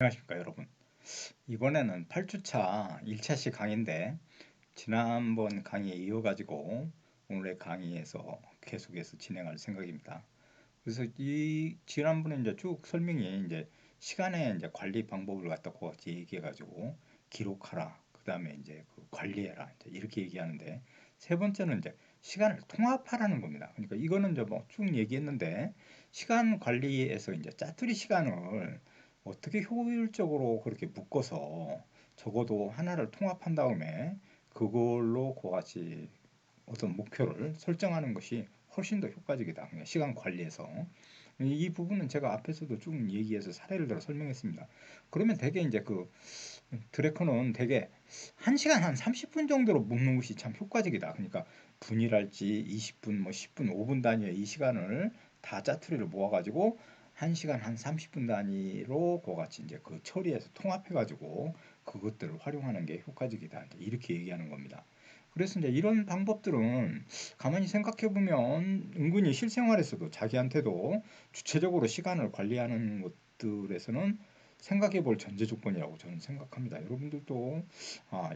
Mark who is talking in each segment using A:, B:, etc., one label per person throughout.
A: 안녕하십니까 여러분. 이번에는 8주차 1차시 강의인데 지난번 강의에 이어가지고 오늘의 강의에서 계속해서 진행할 생각입니다. 그래서 이 지난번에 이제 쭉 설명이 이제 시간의 이제 관리 방법을 갖다고 얘기해가지고 기록하라. 그 다음에 이제 그 관리해라. 이제 이렇게 얘기하는데 세 번째는 이제 시간을 통합하라는 겁니다. 그러니까 이거는 이제 뭐 쭉 얘기했는데 시간 관리에서 이제 짜투리 시간을 어떻게 효율적으로 그렇게 묶어서 적어도 하나를 통합한 다음에 그걸로 그같이 어떤 목표를 설정하는 것이 훨씬 더 효과적이다. 그러니까 시간 관리에서. 이 부분은 제가 앞에서도 쭉 얘기해서 사례를 들어 설명했습니다. 그러면 대개 이제 그 드래커는 대개 1시간 한 30분 정도로 묶는 것이 참 효과적이다. 그러니까 분이랄지 20분, 뭐 10분, 5분 단위의 이 시간을 다 짜투리를 모아가지고 1시간 한 30분 단위로 그같이 이제 그 처리해서 통합해가지고 그것들을 활용하는 게 효과적이다. 이렇게 얘기하는 겁니다. 그래서 이제 이런 방법들은 가만히 생각해 보면 은근히 실생활에서도 자기한테도 주체적으로 시간을 관리하는 것들에서는 생각해 볼 전제 조건이라고 저는 생각합니다. 여러분들도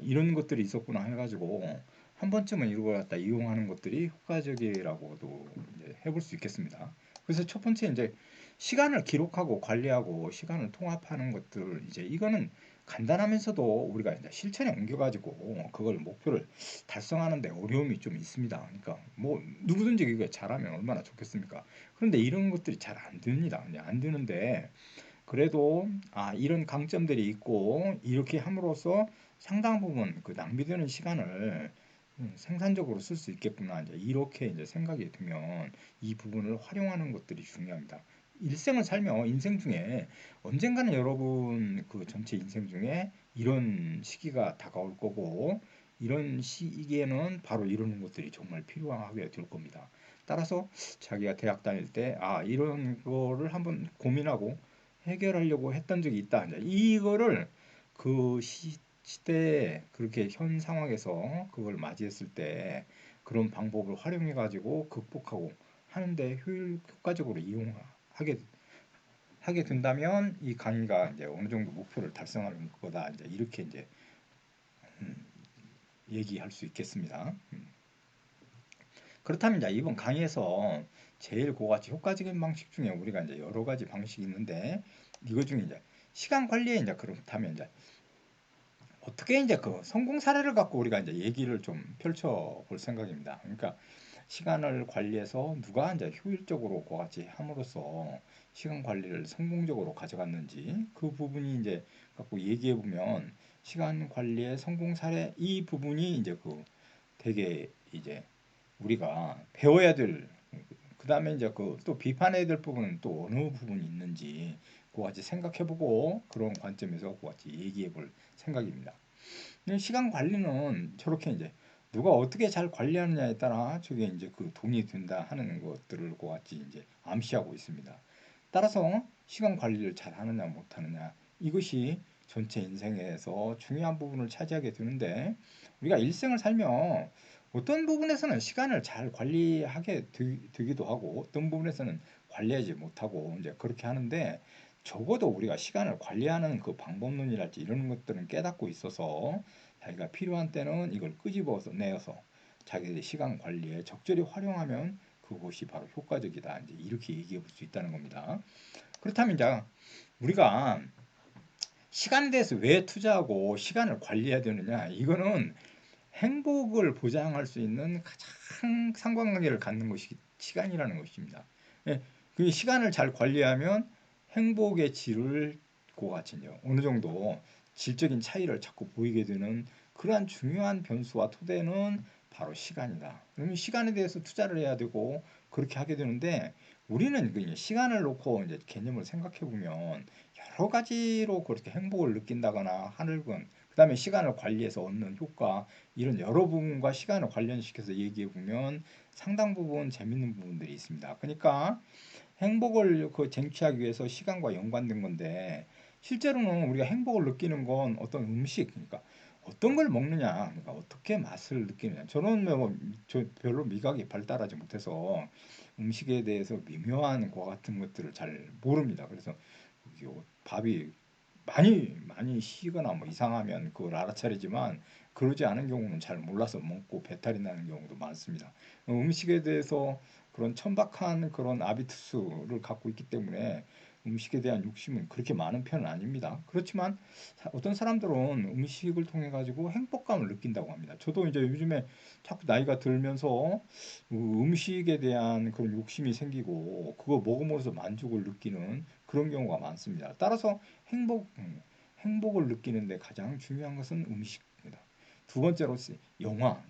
A: 이런 것들이 있었구나 해가지고 한 번쯤은 이걸 갖다 이용하는 것들이 효과적이라고도 이제 해볼 수 있겠습니다. 그래서 첫 번째 이제 시간을 기록하고 관리하고 시간을 통합하는 것들 이제 이거는 간단하면서도 우리가 이제 실천에 옮겨가지고 그걸 목표를 달성하는데 어려움이 좀 있습니다. 그러니까 뭐 누구든지 이거 잘하면 얼마나 좋겠습니까? 그런데 이런 것들이 잘 안 됩니다. 안 되는데 그래도 이런 강점들이 있고 이렇게 함으로써 상당 부분 그 낭비되는 시간을 생산적으로 쓸 수 있겠구나 이제 이렇게 이제 생각이 들면 이 부분을 활용하는 것들이 중요합니다. 일생을 살며 인생 중에 언젠가는 여러분 그 전체 인생 중에 이런 시기가 다가올 거고 이런 시기에는 바로 이런 것들이 정말 필요하게 될 겁니다. 따라서 자기가 대학 다닐 때 이런 거를 한번 고민하고 해결하려고 했던 적이 있다. 이제 이거를 그 시대에 그렇게 현 상황에서 그걸 맞이했을 때 그런 방법을 활용해 가지고 극복하고 하는데 효과적으로 이용하게 하게 된다면 이 강의가 이제 어느 정도 목표를 달성하는 거다. 이제 이렇게 이제 얘기할 수 있겠습니다. 그렇다면 이제 이번 강의에서 제일 그같이 효과적인 방식 중에 우리가 이제 여러 가지 방식이 있는데 이거 중에 이제 시간 관리에 이제 그렇다면 이제 어떻게 이제 그 성공 사례를 갖고 우리가 이제 얘기를 좀 펼쳐 볼 생각입니다. 그러니까 시간을 관리해서 누가 이제 효율적으로 그같이 함으로써 시간 관리를 성공적으로 가져갔는지 그 부분이 이제 갖고 얘기해 보면 시간 관리의 성공 사례 이 부분이 이제 그 되게 이제 우리가 배워야 될 그다음에 이제 그 또 비판해야 될 부분은 또 어느 부분이 있는지 그같이 생각해보고 그런 관점에서 그같이 얘기해볼 생각입니다. 시간 관리는 저렇게 이제 누가 어떻게 잘 관리하느냐에 따라 저게 이제 그 돈이 된다 하는 것들을 그같이 이제 암시하고 있습니다. 따라서 시간 관리를 잘 하느냐 못하느냐 이것이 전체 인생에서 중요한 부분을 차지하게 되는데 우리가 일생을 살며 어떤 부분에서는 시간을 잘 관리하게 되기도 하고 어떤 부분에서는 관리하지 못하고 이제 그렇게 하는데 적어도 우리가 시간을 관리하는 그 방법론이랄지 이런 것들은 깨닫고 있어서 자기가 필요한 때는 이걸 끄집어서 내어서 자기의 시간 관리에 적절히 활용하면 그것이 바로 효과적이다. 이제 이렇게 얘기해 볼 수 있다는 겁니다. 그렇다면 이제 우리가 시간에 대해서 왜 투자하고 시간을 관리해야 되느냐? 이거는 행복을 보장할 수 있는 가장 상관관계를 갖는 것이 시간이라는 것입니다. 예, 그 시간을 잘 관리하면 행복의 질을 고가치죠. 어느 정도 질적인 차이를 자꾸 보이게 되는 그러한 중요한 변수와 토대는 바로 시간이다. 그러면 시간에 대해서 투자를 해야 되고 그렇게 하게 되는데 우리는 그 시간을 놓고 이제 개념을 생각해 보면 여러 가지로 그렇게 행복을 느낀다거나 하는 건 그다음에 시간을 관리해서 얻는 효과 이런 여러 부분과 시간을 관련시켜서 얘기해 보면 상당 부분 재밌는 부분들이 있습니다. 그러니까 행복을 그 쟁취하기 위해서 시간과 연관된 건데 실제로는 우리가 행복을 느끼는 건 어떤 음식 그러니까 어떤 걸 먹느냐 그러니까 어떻게 맛을 느끼느냐 저는 저 별로 미각이 발달하지 못해서 음식에 대해서 미묘한 거 같은 것들을 잘 모릅니다. 그래서 밥이 많이 쉬거나 뭐 이상하면 그걸 알아차리지만 그러지 않은 경우는 잘 몰라서 먹고 배탈이 나는 경우도 많습니다. 음식에 대해서 그런 천박한 그런 아비투스를 갖고 있기 때문에 음식에 대한 욕심은 그렇게 많은 편은 아닙니다. 그렇지만 어떤 사람들은 음식을 통해 가지고 행복감을 느낀다고 합니다. 저도 이제 요즘에 자꾸 나이가 들면서 음식에 대한 그런 욕심이 생기고 그거 먹음으로써 만족을 느끼는 그런 경우가 많습니다. 따라서 행복을 느끼는데 가장 중요한 것은 음식입니다. 두 번째로 영화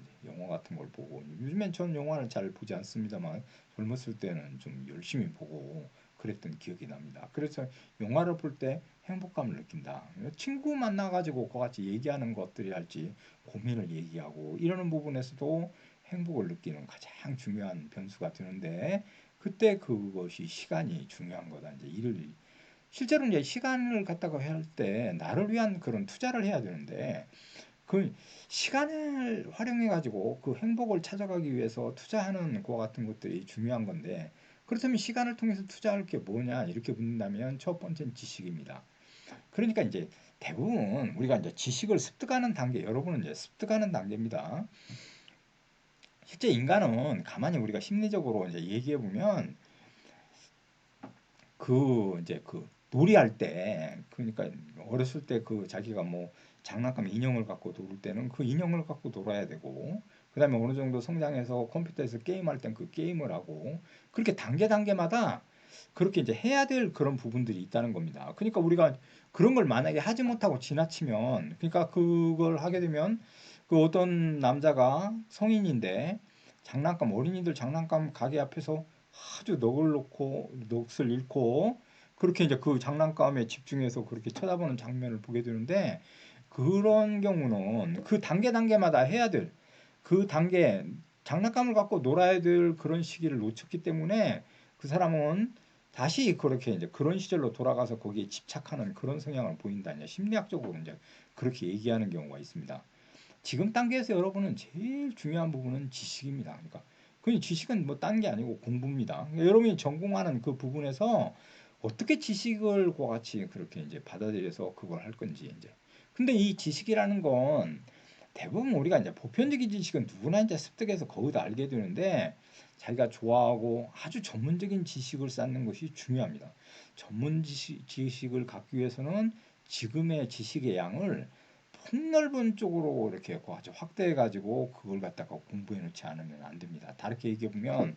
A: 같은 걸 보고 요즘엔 전 영화를 잘 보지 않습니다만 젊었을 때는 좀 열심히 보고 그랬던 기억이 납니다. 그래서 영화를 볼 때 행복감을 느낀다. 친구 만나가지고 그같이 얘기하는 것들이 할지 고민을 얘기하고 이러는 부분에서도 행복을 느끼는 가장 중요한 변수가 되는데 그때 그것이 시간이 중요한 거다. 이제 일을 실제로 이제 시간을 갖다가 할 때 나를 위한 그런 투자를 해야 되는데 그 시간을 활용해 가지고 그 행복을 찾아가기 위해서 투자하는 거 같은 것들이 중요한 건데 그렇다면 시간을 통해서 투자할 게 뭐냐 이렇게 묻는다면 첫 번째는 지식입니다. 그러니까 이제 대부분 우리가 이제 지식을 습득하는 단계, 여러분은 이제 습득하는 단계입니다. 실제 인간은 가만히 우리가 심리적으로 이제 얘기해 보면 이제 놀이할 때 그러니까 어렸을 때 자기가 뭐 장난감 인형을 갖고 놀 때는 그 인형을 갖고 놀아야 되고 그다음에 어느 정도 성장해서 컴퓨터에서 게임할 땐 그 게임을 하고 그렇게 단계마다 그렇게 이제 해야 될 그런 부분들이 있다는 겁니다. 그러니까 우리가 그런 걸 만약에 하지 못하고 지나치면 그러니까 그걸 하게 되면 그 어떤 남자가 성인인데 어린이들 장난감 가게 앞에서 아주 넋을 잃고 그렇게 이제 그 장난감에 집중해서 그렇게 쳐다보는 장면을 보게 되는데 그런 경우는 그 단계마다 해야 될 그 단계 장난감을 갖고 놀아야 될 그런 시기를 놓쳤기 때문에 그 사람은 다시 그렇게 이제 그런 시절로 돌아가서 거기에 집착하는 그런 성향을 보인다. 이제 심리학적으로 이제 그렇게 얘기하는 경우가 있습니다. 지금 단계에서 여러분은 제일 중요한 부분은 지식입니다. 그러니까 그 지식은 뭐 딴 게 아니고 공부입니다. 그러니까 여러분이 전공하는 그 부분에서 어떻게 지식을 과 같이 그렇게 이제 받아들여서 그걸 할 건지 이제. 근데 이 지식이라는 건 대부분 우리가 이제 보편적인 지식은 누구나 이제 습득해서 거의 다 알게 되는데 자기가 좋아하고 아주 전문적인 지식을 쌓는 것이 중요합니다. 지식을 갖기 위해서는 지금의 지식의 양을 폭넓은 쪽으로 이렇게 아주 확대해 가지고 그걸 갖다가 공부해 놓지 않으면 안 됩니다. 다르게 얘기해 보면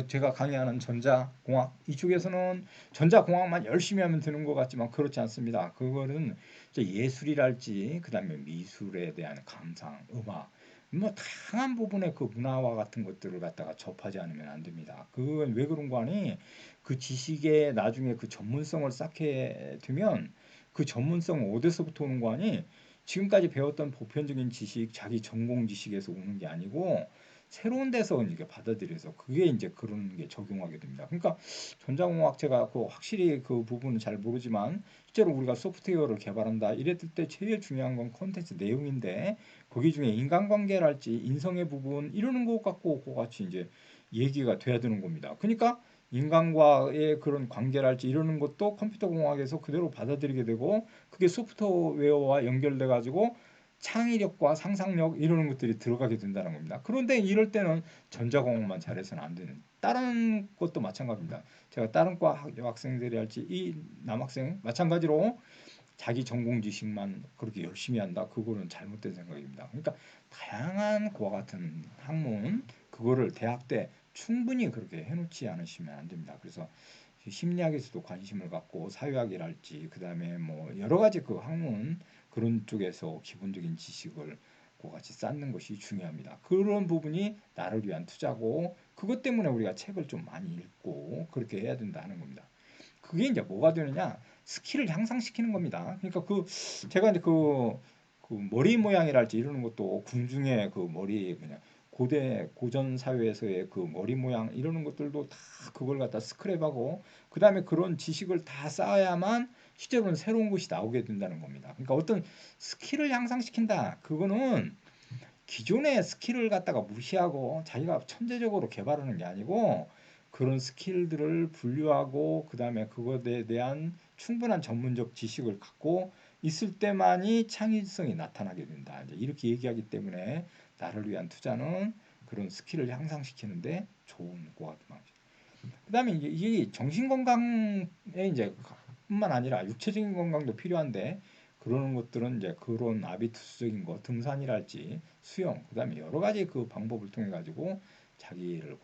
A: 제가 강의하는 전자공학 이쪽에서는 전자공학만 열심히 하면 되는 것 같지만 그렇지 않습니다. 그거는 예술이랄지 그다음에 미술에 대한 감상, 음악 뭐 다양한 부분의 그 문화와 같은 것들을 갖다가 접하지 않으면 안 됩니다. 그건 왜 그런 거 아니? 그 지식에 나중에 그 전문성을 쌓게 되면 그 전문성은 어디서부터 오는 거 아니? 지금까지 배웠던 보편적인 지식, 자기 전공 지식에서 오는 게 아니고 새로운 데서 이게 받아들여서 그게 이제 그런 게 적용하게 됩니다. 그러니까 전자공학 제가 확실히 그 부분은 잘 모르지만 실제로 우리가 소프트웨어를 개발한다 이랬을 때 제일 중요한 건 콘텐츠 내용인데 거기 중에 인간관계랄지 인성의 부분 이러는 것 갖고 같이 이제 얘기가 돼야 되는 겁니다. 그러니까 인간과의 그런 관계랄지 이러는 것도 컴퓨터 공학에서 그대로 받아들이게 되고 그게 소프트웨어와 연결돼 가지고 창의력과 상상력 이러는 것들이 들어가게 된다는 겁니다. 그런데 이럴 때는 전자공학만 잘해서는 안 되는 다른 것도 마찬가지입니다. 제가 다른 과 학생들이 할지 이 남학생 마찬가지로 자기 전공 지식만 그렇게 열심히 한다. 그거는 잘못된 생각입니다. 그러니까 다양한 그와 같은 학문 그거를 대학 때 충분히 그렇게 해놓지 않으시면 안 됩니다. 그래서 심리학에서도 관심을 갖고 사회학이랄지 그다음에 뭐 여러 가지 그 학문 그런 쪽에서 기본적인 지식을 같이 쌓는 것이 중요합니다. 그런 부분이 나를 위한 투자고 그것 때문에 우리가 책을 좀 많이 읽고 그렇게 해야 된다는 겁니다. 그게 이제 뭐가 되느냐? 스킬을 향상시키는 겁니다. 그러니까 제가 이제 그 머리 모양이랄지 이러는 것도 궁중의 그 머리 그냥 고전 사회에서의 그 머리 모양 이러는 것들도 다 그걸 갖다 스크랩하고 그다음에 그런 지식을 다 쌓아야만 실제로는 새로운 것이 나오게 된다는 겁니다. 그러니까 어떤 스킬을 향상시킨다. 그거는 기존의 스킬을 갖다가 무시하고 자기가 천재적으로 개발하는 게 아니고 그런 스킬들을 분류하고 그다음에 그것에 대한 충분한 전문적 지식을 갖고 있을 때만이 창의성이 나타나게 된다. 이제 이렇게 얘기하기 때문에 나를 위한 투자는 그런 스킬을 향상시키는데 좋은 것 같은 방식. 그다음에 이제 이 정신 건강에 이제 뿐만 아니라 육체적인 건강도 필요한데 그러는 것들은 이제 그런 아비투스적인 거 등산이랄지 수영 그다음에 여러 가지 그 방법을 통해 가지고 자기를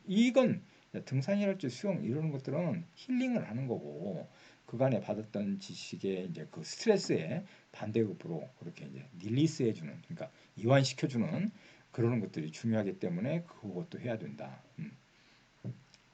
A: 이건 등산이랄지 수영 이런 것들은 힐링을 하는 거고 그간에 받았던 지식의 이제 그 스트레스에 반대급부로 그렇게 이제 릴리스해 주는 그러니까 이완시켜 주는 그러는 것들이 중요하기 때문에 그것도 해야 된다.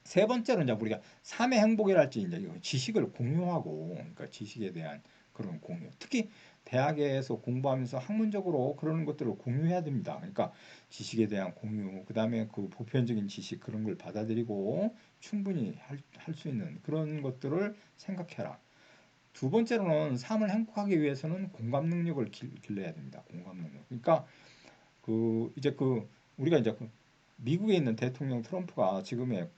A: 세 번째로 이제 우리가 삶의 행복이랄지 이제 지식을 공유하고 그러니까 지식에 대한 그런 공유. 특히 대학에서 공부하면서 학문적으로 그런 것들을 공유해야 됩니다. 그러니까 지식에 대한 공유, 그다음에 그 보편적인 지식 그런 걸 받아들이고 충분히 할 수 있는 그런 것들을 생각해라. 두 번째로는 삶을 행복하기 위해서는 공감 능력을 길러야 됩니다. 공감 능력. 그러니까 그 이제 그 우리가 이제 그 미국에 있는 대통령 트럼프가 지금의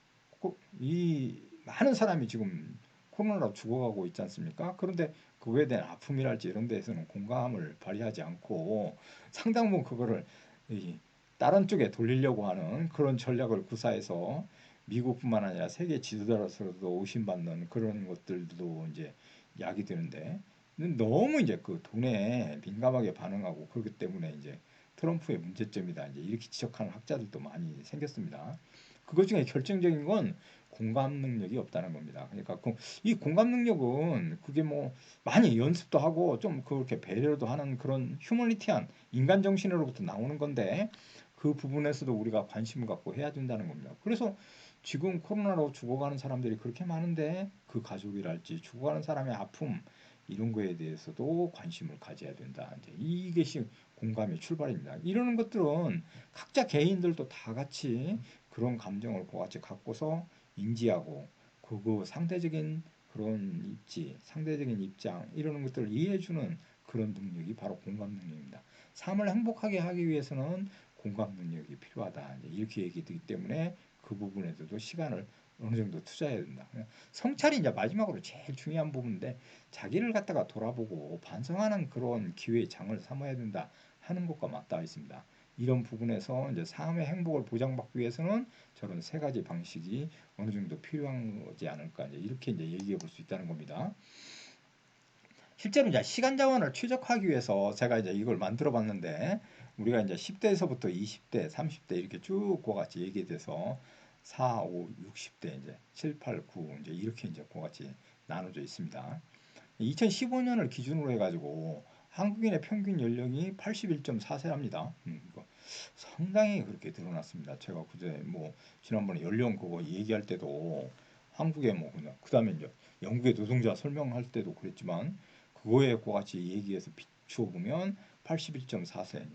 A: 이 많은 사람이 지금 코로나로 죽어가고 있지 않습니까? 그런데 그거에 대한 아픔이랄지 이런 데에서는 공감을 발휘하지 않고 상당 부분 그거를 이 다른 쪽에 돌리려고 하는 그런 전략을 구사해서 미국뿐만 아니라 세계 지도자로서도 의심받는 그런 것들도 이제 야기되는데 너무 이제 그 돈에 민감하게 반응하고 그렇기 때문에 이제 트럼프의 문제점이다 이제 이렇게 지적하는 학자들도 많이 생겼습니다. 그것 중에 결정적인 건 공감 능력이 없다는 겁니다. 그러니까 이 공감 능력은 그게 뭐 많이 연습도 하고 좀 그렇게 배려도 하는 그런 휴머니티한 인간 정신으로부터 나오는 건데 그 부분에서도 우리가 관심을 갖고 해야 된다는 겁니다. 그래서 지금 코로나로 죽어가는 사람들이 그렇게 많은데 그 가족이랄지 죽어가는 사람의 아픔 이런 거에 대해서도 관심을 가져야 된다. 이제 이것이 공감의 출발입니다. 이러는 것들은 각자 개인들도 다 같이 그런 감정을 같이 갖고서 인지하고 그거 상대적인 그런 입지, 상대적인 입장 이러는 것들을 이해해주는 그런 능력이 바로 공감 능력입니다. 삶을 행복하게 하기 위해서는 공감 능력이 필요하다. 이렇게 얘기되기 때문에 그 부분에서도 시간을 어느 정도 투자해야 된다. 성찰이 이제 마지막으로 제일 중요한 부분인데 자기를 갖다가 돌아보고 반성하는 그런 기회의 장을 삼아야 된다 하는 것과 맞닿아 있습니다. 이런 부분에서 이제 삶의 행복을 보장받기 위해서는 저런 세 가지 방식이 어느 정도 필요하지 않을까 이렇게 이제 얘기해 볼 수 있다는 겁니다. 실제로 이제 시간 자원을 최적화하기 위해서 제가 이제 이걸 만들어 봤는데 우리가 이제 10대에서부터 20대, 30대 이렇게 쭉 그와 같이 얘기돼서 4, 5, 60대 이제 7, 8, 9 이제 이렇게 이제 그와 같이 나눠져 있습니다. 2015년을 기준으로 해가지고 한국인의 평균 연령이 81.4세랍니다. 상당히 그렇게 늘어났습니다. 제가 그제 뭐 지난번에 연령 그거 얘기할 때도 한국에 뭐 그냥 그다음에 이제 영국의 노동자 설명할 때도 그랬지만 그거에 같이 얘기해서 비추어 보면 81.4세.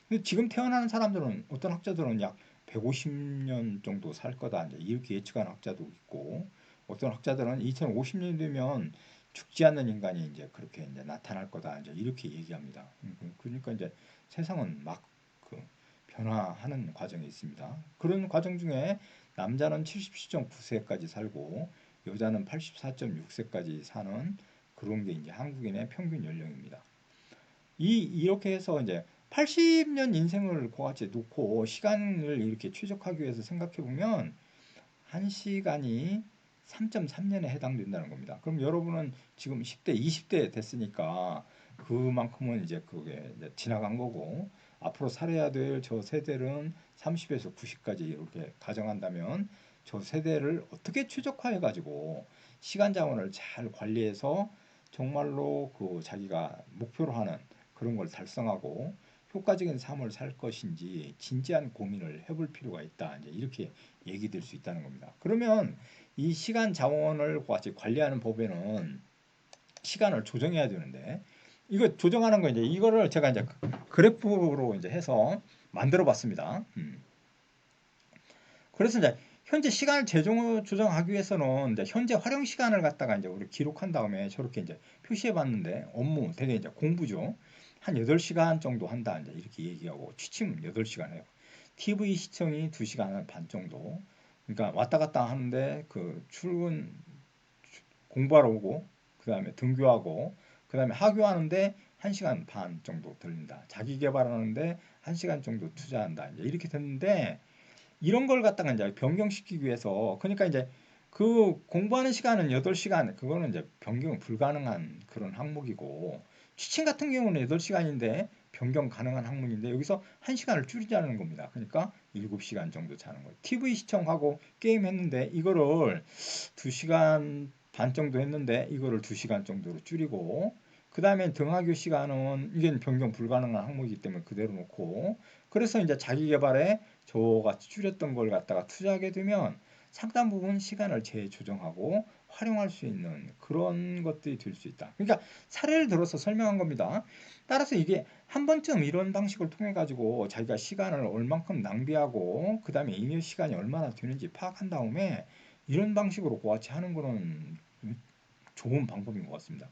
A: 근데 지금 태어나는 사람들은 어떤 학자들은 약 150년 정도 살 거다 이제 이렇게 예측하는 학자도 있고 어떤 학자들은 2050년 되면 죽지 않는 인간이 이제 그렇게 이제 나타날 거다 이제 이렇게 얘기합니다. 그러니까 이제 세상은 막그 변화하는 과정이 있습니다. 그런 과정 중에 남자는 77.9세까지 살고 여자는 84.6세까지 사는 그런 게 이제 한국인의 평균 연령입니다. 이렇게 해서 이제 80년 인생을 그같이 놓고 시간을 이렇게 최적화하기 위해서 생각해 보면 1시간이 3.3년에 해당된다는 겁니다. 그럼 여러분은 지금 10대, 20대 됐으니까 그만큼은 이제 그게 이제 지나간 거고 앞으로 살아야 될 저 세대는 30에서 90까지 이렇게 가정한다면 저 세대를 어떻게 최적화해 가지고 시간 자원을 잘 관리해서 정말로 그 자기가 목표로 하는 그런 걸 달성하고 효과적인 삶을 살 것인지 진지한 고민을 해볼 필요가 있다. 이제 이렇게 얘기될 수 있다는 겁니다. 그러면 이 시간 자원을 같이 관리하는 법에는 시간을 조정해야 되는데 이거 조정하는 거 이제 이거를 제가 이제 그래프로 이제 해서 만들어 봤습니다. 그래서 이제 현재 시간을 조정하기 위해서는 이제 현재 활용 시간을 갖다가 이제 우리 기록한 다음에 저렇게 이제 표시해 봤는데 업무 되게 이제 공부죠. 한 8시간 정도 한다 이제 이렇게 얘기하고 취침 8시간 해요. TV 시청이 2시간 반 정도. 그러니까 왔다 갔다 하는데 그 출근 공부하러 오고 그다음에 등교하고 그다음에 하교하는데 1시간 반 정도 걸린다. 자기 개발하는데 1시간 정도 투자한다. 이제 이렇게 됐는데 이런 걸 갖다가 이제 변경시키기 위해서 그러니까 이제 그 공부하는 시간은 8시간 그거는 이제 변경 불가능한 그런 항목이고 취침 같은 경우는 8시간인데 변경 가능한 항목인데 여기서 1시간을 줄이자는 겁니다. 그러니까 7시간 정도 자는 거예요. TV 시청하고 게임 했는데 이거를 2시간 반 정도 했는데 이거를 2시간 정도로 줄이고 그 다음에 등하교 시간은 이게 변경 불가능한 항목이기 때문에 그대로 놓고 그래서 이제 자기 개발에 저같이 줄였던 걸 갖다가 투자하게 되면 상당 부분 시간을 재조정하고 활용할 수 있는 그런 것들이 될 수 있다. 그러니까 사례를 들어서 설명한 겁니다. 따라서 이게 한 번쯤 이런 방식을 통해 가지고 자기가 시간을 얼만큼 낭비하고 그 다음에 잉여 시간이 얼마나 되는지 파악한 다음에 이런 방식으로 그같이 하는 거는 좋은 방법인 것 같습니다.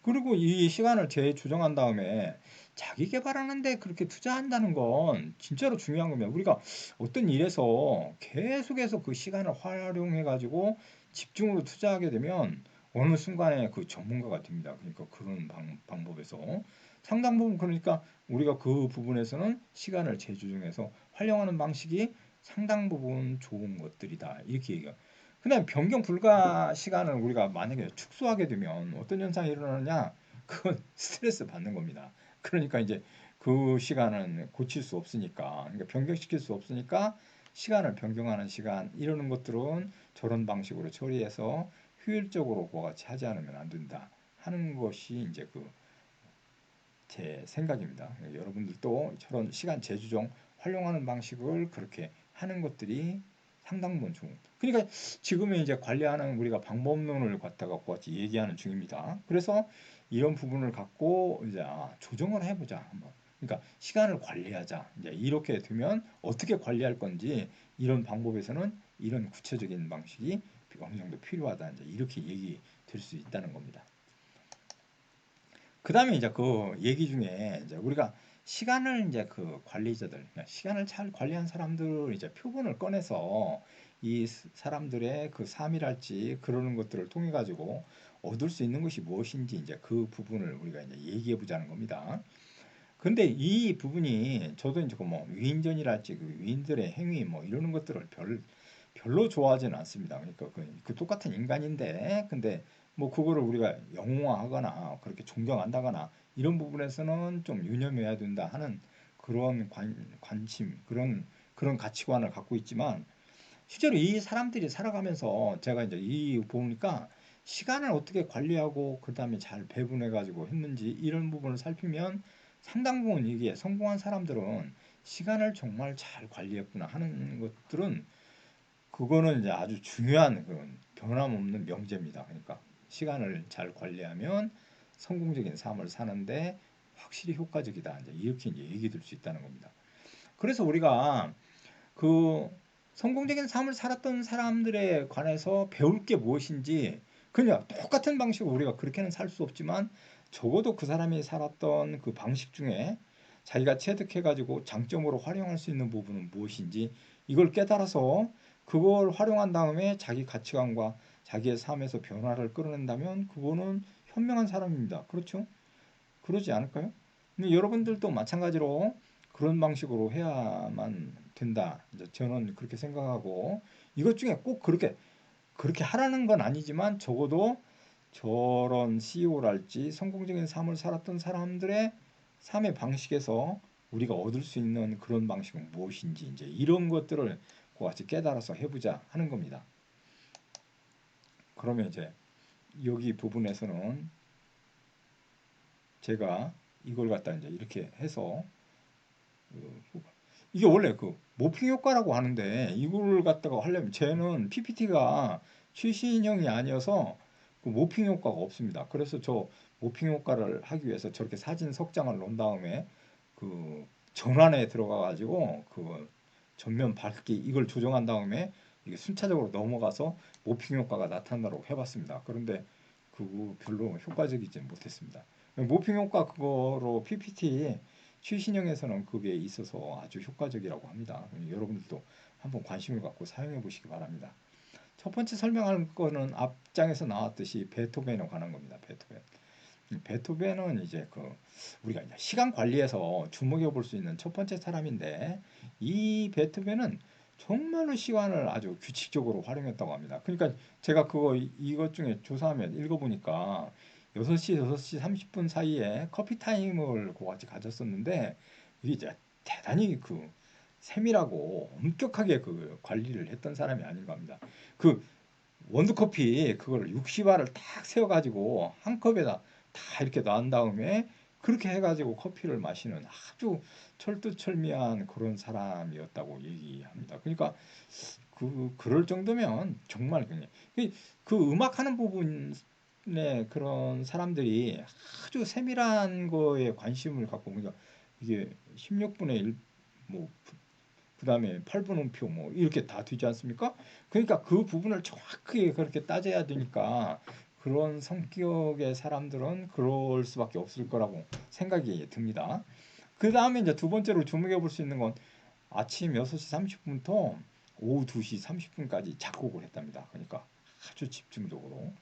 A: 그리고 이 시간을 재조정한 다음에 자기 개발하는데 그렇게 투자한다는 건 진짜로 중요한 겁니다. 우리가 어떤 일에서 계속해서 그 시간을 활용해 가지고 집중으로 투자하게 되면 어느 순간에 그 전문가가 됩니다. 그러니까 그런 방법에서 상당 부분 그러니까 우리가 그 부분에서는 시간을 재조정해서 활용하는 방식이 상당 부분 좋은 것들이다. 이렇게 얘기가. 그다음에 변경 불가 시간을 우리가 만약에 축소하게 되면 어떤 현상이 일어나느냐? 그건 스트레스 받는 겁니다. 그러니까 이제 그 시간은 고칠 수 없으니까, 그러니까 변경시킬 수 없으니까 시간을 변경하는 시간 이러는 것들은 저런 방식으로 처리해서 효율적으로 그와 같이 하지 않으면 안 된다 하는 것이 이제 그 제 생각입니다. 여러분들도 저런 시간 재조정 활용하는 방식을 그렇게 하는 것들이 상당 부분 좋은. 그러니까 지금은 이제 관리하는 우리가 방법론을 갖다가 같이 얘기하는 중입니다. 그래서 이런 부분을 갖고 이제 조정을 해보자 한번. 그러니까 시간을 관리하자. 이제 이렇게 되면 어떻게 관리할 건지 이런 방법에서는 이런 구체적인 방식이 어느 정도 필요하다. 이제 이렇게 얘기 될 수 있다는 겁니다. 그 다음에 이제 그 얘기 중에 이제 우리가 시간을 이제 그 관리자들, 그러니까 시간을 잘 관리한 사람들 이제 표본을 꺼내서 이 사람들의 그 삶이랄지 그러는 것들을 통해 가지고 얻을 수 있는 것이 무엇인지 이제 그 부분을 우리가 이제 얘기해 보자는 겁니다. 근데 이 부분이 저도 이제 그뭐 위인전이랄지 그 위인들의 행위 뭐 이러는 것들을 별로 좋아하지는 않습니다. 그러니까 그 똑같은 인간인데 근데 뭐 그거를 우리가 영웅화하거나 그렇게 존경한다거나 이런 부분에서는 좀 유념해야 된다 하는 그런 관심 그런 가치관을 갖고 있지만 실제로 이 사람들이 살아가면서 제가 이제 이 보니까 시간을 어떻게 관리하고 그다음에 잘 배분해 가지고 했는지 이런 부분을 살피면 상당 부분 이게 성공한 사람들은 시간을 정말 잘 관리했구나 하는 것들은 그거는 이제 아주 중요한 그런 변함없는 명제입니다. 그러니까 시간을 잘 관리하면 성공적인 삶을 사는데 확실히 효과적이다. 이제 이렇게 이제 얘기 들 수 있다는 겁니다. 그래서 우리가 그 성공적인 삶을 살았던 사람들에 관해서 배울 게 무엇인지 그냥 똑같은 방식으로 우리가 그렇게는 살 수 없지만 적어도 그 사람이 살았던 그 방식 중에 자기가 체득해가지고 장점으로 활용할 수 있는 부분은 무엇인지 이걸 깨달아서 그걸 활용한 다음에 자기 가치관과 자기의 삶에서 변화를 끌어낸다면 그거는 현명한 사람입니다. 그렇죠? 그러지 않을까요? 근데 여러분들도 마찬가지로 그런 방식으로 해야만 된다. 이제 저는 그렇게 생각하고 이것 중에 꼭 그렇게 하라는 건 아니지만 적어도 저런 CEO랄지 성공적인 삶을 살았던 사람들의 삶의 방식에서 우리가 얻을 수 있는 그런 방식은 무엇인지 이제 이런 것들을 같이 깨달아서 해보자 하는 겁니다. 그러면 이제 여기 부분에서는 제가 이걸 갖다 이제 이렇게 해서 이게 원래 그 모핑 효과라고 하는데 이걸 갖다가 하려면 쟤는 PPT가 최신형이 아니어서 그 모핑 효과가 없습니다. 그래서 저 모핑 효과를 하기 위해서 저렇게 사진 석장을 놓은 다음에 그 전환에 들어가 가지고 그 전면 밝기 이걸 조정한 다음에 이게 순차적으로 넘어가서 모핑 효과가 나타나도록 해봤습니다. 그런데 그거 별로 효과적이지 못했습니다. 모핑 효과 그거로 PPT 최신형에서는 그게 있어서 아주 효과적이라고 합니다. 여러분들도 한번 관심을 갖고 사용해 보시기 바랍니다. 첫 번째 설명할 거는 앞장에서 나왔듯이 베토벤에 관한 겁니다. 베토벤. 베토벤은 이제 우리가 이제 시간 관리에서 주목해 볼 수 있는 첫 번째 사람인데, 이 베토벤은 정말로 시간을 아주 규칙적으로 활용했다고 합니다. 그러니까 제가 이것 중에 조사하면 읽어보니까 6시, 6시 30분 사이에 커피 타임을 같이 가졌었는데, 이게 이제 대단히 세밀하고 엄격하게 관리를 했던 사람이 아닌가 합니다. 그 원두커피 그걸 60알을 딱 세워가지고 한 컵에다 다 이렇게 놔은 다음에 그렇게 해가지고 커피를 마시는 아주 철두철미한 그런 사람이었다고 얘기합니다. 그러니까 그럴 정도면 정말 그냥 음악하는 부분에 그런 사람들이 아주 세밀한 거에 관심을 갖고, 그러니까 이게 16분의 1, 뭐 그다음에 8분음표 뭐 이렇게 다 되지 않습니까? 그러니까 그 부분을 정확하게 그렇게 따져야 되니까 그런 성격의 사람들은 그럴 수밖에 없을 거라고 생각이 듭니다. 그 다음에 이제 두 번째로 주목해 볼 수 있는 건 아침 6시 30분부터 오후 2시 30분까지 작곡을 했답니다. 그러니까 아주 집중적으로.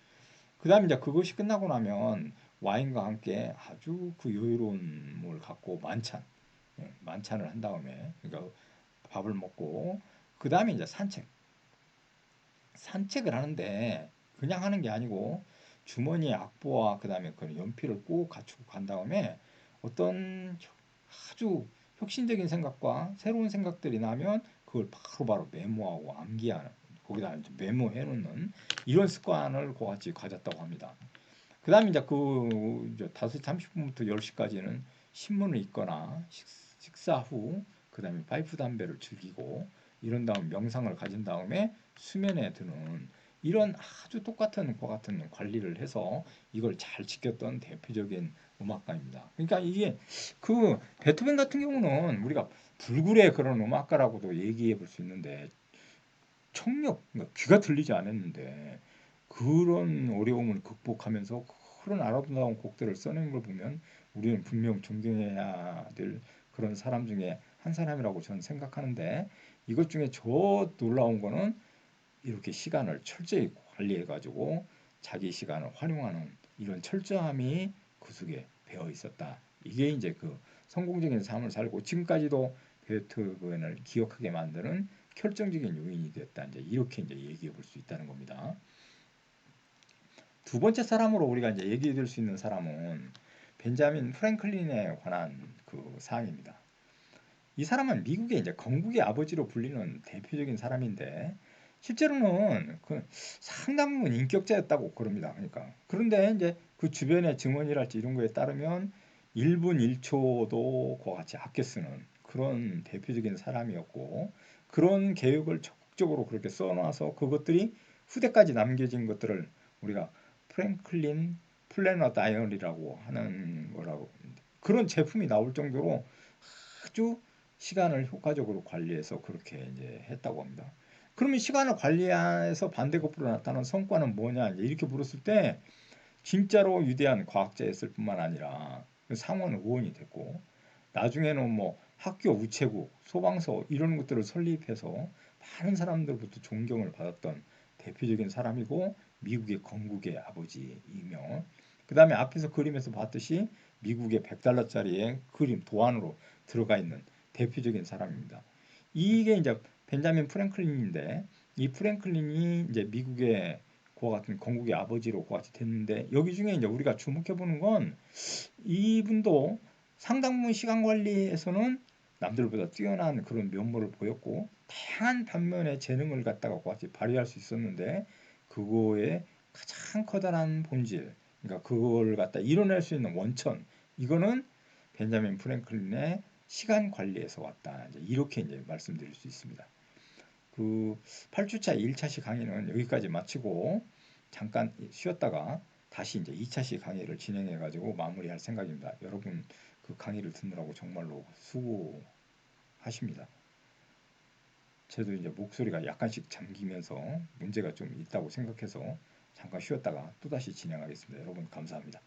A: 그 다음에 이제 그것이 끝나고 나면 와인과 함께 아주 여유로움을 갖고 만찬을 한 다음에, 그러니까 밥을 먹고 그 다음에 이제 산책을 하는데 그냥 하는 게 아니고 주머니에 악보와 그 다음에 그 연필을 꼭 갖추고 간 다음에 어떤 아주 혁신적인 생각과 새로운 생각들이 나면 그걸 바로바로 메모하고 암기하는, 거기다 이제 메모해 놓는 이런 습관을 같이 가졌다고 합니다. 그 다음에 이제 이제 5시 30분부터 10시까지는 신문을 읽거나 식사 후 그 다음에 파이프 담배를 즐기고 이런 다음 명상을 가진 다음에 수면에 드는 이런 아주 똑같은 것 같은 관리를 해서 이걸 잘 지켰던 대표적인 음악가입니다. 그러니까 이게 베토벤 같은 경우는 우리가 불굴의 그런 음악가라고도 얘기해 볼 수 있는데, 그러니까 귀가 들리지 않았는데 그런 어려움을 극복하면서 그런 아름다운 곡들을 써낸 걸 보면 우리는 분명 존경해야 될 그런 사람 중에 한 사람이라고 저는 생각하는데, 이것 중에 저 놀라운 거는 이렇게 시간을 철저히 관리해 가지고 자기 시간을 활용하는 이런 철저함이 그 속에 배어 있었다. 이게 이제 성공적인 삶을 살고 지금까지도 베토벤을 기억하게 만드는 결정적인 요인이 됐다. 이제 이렇게 이제 얘기해 볼 수 있다는 겁니다. 두 번째 사람으로 우리가 이제 얘기해 줄 수 있는 사람은 벤자민 프랭클린에 관한 사항입니다. 이 사람은 미국의 이제 건국의 아버지로 불리는 대표적인 사람인데, 실제로는 상당 부분 인격자였다고 그럽니다. 그러니까 그런데 이제 그 주변의 증언이랄지 이런 거에 따르면 1분 1초도 그와 같이 아껴 쓰는 그런 대표적인 사람이었고, 그런 계획을 적극적으로 그렇게 써놔서 그것들이 후대까지 남겨진 것들을 우리가 프랭클린 플래너 다이어리라고 하는 거라고, 그런 제품이 나올 정도로 아주 시간을 효과적으로 관리해서 그렇게 이제 했다고 합니다. 그러면 시간을 관리해서 반대급부로 나타난 성과는 뭐냐 이렇게 물었을 때, 진짜로 위대한 과학자였을 뿐만 아니라 상원 의원이 됐고, 나중에는 뭐 학교 우체국, 소방서 이런 것들을 설립해서 많은 사람들부터 존경을 받았던 대표적인 사람이고, 미국의 건국의 아버지이며, 그 다음에 앞에서 그림에서 봤듯이 미국의 100달러짜리의 그림 도안으로 들어가 있는 대표적인 사람입니다. 이게 이제 벤자민 프랭클린인데, 이 프랭클린이 이제 미국의 그와 같은 건국의 아버지로 그와 같이 됐는데, 여기 중에 이제 우리가 주목해 보는 건 이분도 상당 부분 시간 관리에서는 남들보다 뛰어난 그런 면모를 보였고, 다양한 반면의 재능을 갖다가 같이 발휘할 수 있었는데, 그거의 가장 커다란 본질, 그러니까 그걸 갖다 이뤄낼 수 있는 원천, 이거는 벤자민 프랭클린의 시간 관리에서 왔다. 이렇게 이제 말씀드릴 수 있습니다. 8주차 1차시 강의는 여기까지 마치고 잠깐 쉬었다가 다시 이제 2차시 강의를 진행해 가지고 마무리할 생각입니다. 여러분 강의를 듣느라고 정말로 수고하십니다. 저도 이제 목소리가 약간씩 잠기면서 문제가 좀 있다고 생각해서 잠깐 쉬었다가 또다시 진행하겠습니다. 여러분 감사합니다.